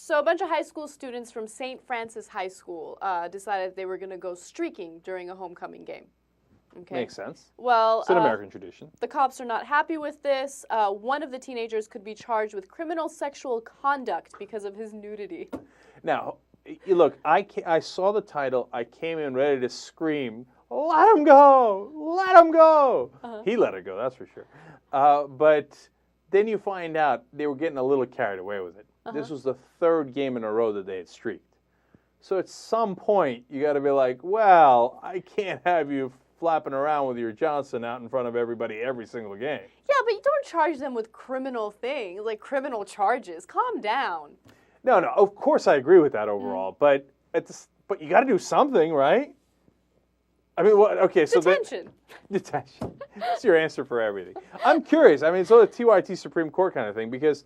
So a bunch of high school students from St. Francis High School decided they were going to go streaking during a homecoming game. Okay. Makes sense. Well, It's an American tradition. the cops are not happy with this. One of the teenagers could be charged with criminal sexual conduct because of his nudity. Now, look, I saw the title. I came in ready to scream, "Let him go! Let him go!" He let it go, that's for sure. But then you find out they were getting a little carried away with it. This was the third game in a row that they had streaked. So at some point, you got to be like, well, I can't have you flapping around with your Johnson out in front of everybody every single game. Yeah, but you don't charge them with criminal things, like criminal charges. Calm down. No, of course I agree with that overall, but you got to do something, right? I mean, what? Okay, so detention. Detention. That's your answer for everything. I'm curious. I mean, it's a TYT Supreme Court kind of thing because,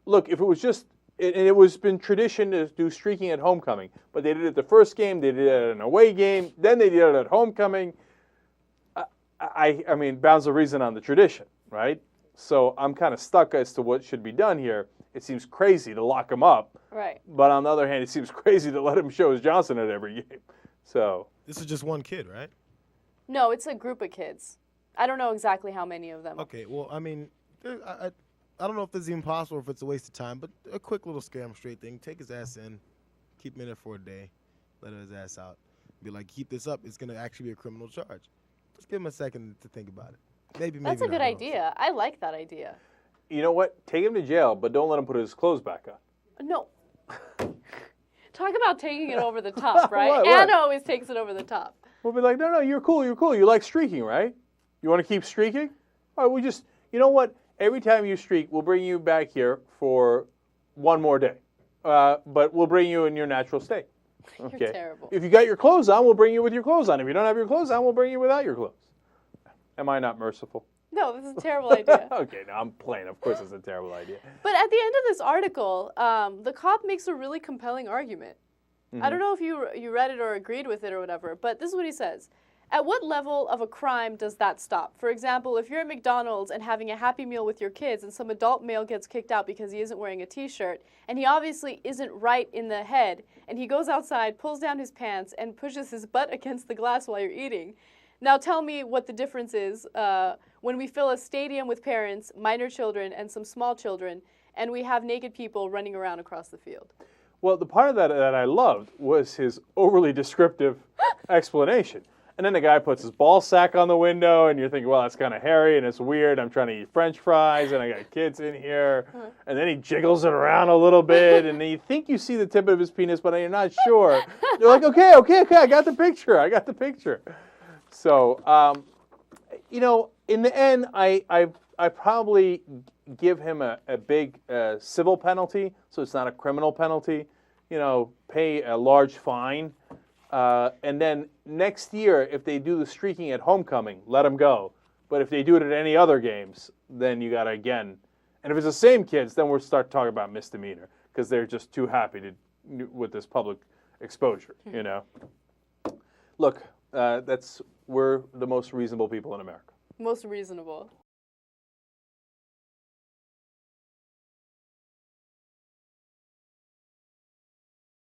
look, if it was just, and it was been tradition to do streaking at homecoming, but they did it the first game, they did it at an away game, then they did it at homecoming. I mean, bounds of reason on the tradition, right? So I'm kind of stuck as to what should be done here. It seems crazy to lock him up. Right. But on the other hand, it seems crazy to let him show his Johnson at every game. So. This is just one kid, right? No, it's a group of kids. I don't know exactly how many of them. Okay, well, I mean, I don't know if this is even possible, if it's a waste of time, but a quick little scare him straight thing. Take his ass in, keep him in there for a day, let his ass out. Be like, keep this up. It's going to actually be a criminal charge. Just give him a second to think about it. Maybe That's a good not. idea. I like that idea. You know what? Take him to jail, but don't let him put his clothes back on. No. Talk about taking it over the top, right? What? Anna always takes it over the top. We'll be like, no, you're cool. You like streaking, right? You want to keep streaking? All right, you know what? Every time you streak, we'll bring you back here for one more day. But we'll bring you in your natural state. Okay. You're terrible. If you got your clothes on, we'll bring you with your clothes on. If you don't have your clothes on, we'll bring you without your clothes. Am I not merciful? No, this is a terrible idea. Okay, no, I'm playing. Of course it's a terrible idea. But at the end of this article, the cop makes a really compelling argument. I don't know if you read it or agreed with it or whatever, but this is what he says. At what level of a crime does that stop? For example, if you're at McDonald's and having a Happy Meal with your kids and some adult male gets kicked out because he isn't wearing a t-shirt and he obviously isn't right in the head and he goes outside, pulls down his pants and pushes his butt against the glass while you're eating. Now tell me what the difference is when we fill a stadium with parents, minor children, and some small children, and we have naked people running around across the field. Well, the part of that I loved was his overly descriptive explanation. And then the guy puts his ball sack on the window, and you're thinking, well, that's kind of hairy, and it's weird. I'm trying to eat French fries, and I got kids in here. And then he jiggles it around a little bit, and then you think you see the tip of his penis, but you're not sure. You're like, okay, I got the picture. So, you know, in the end, I probably give him a big civil penalty, so it's not a criminal penalty. You know, pay a large fine. And then next year, if they do the streaking at homecoming, let them go. But if they do it at any other games, then you got to again. And if it's the same kids, then we'll start talking about misdemeanor because they're just too happy with this public exposure, you know. Look, we're the most reasonable people in America. Most reasonable.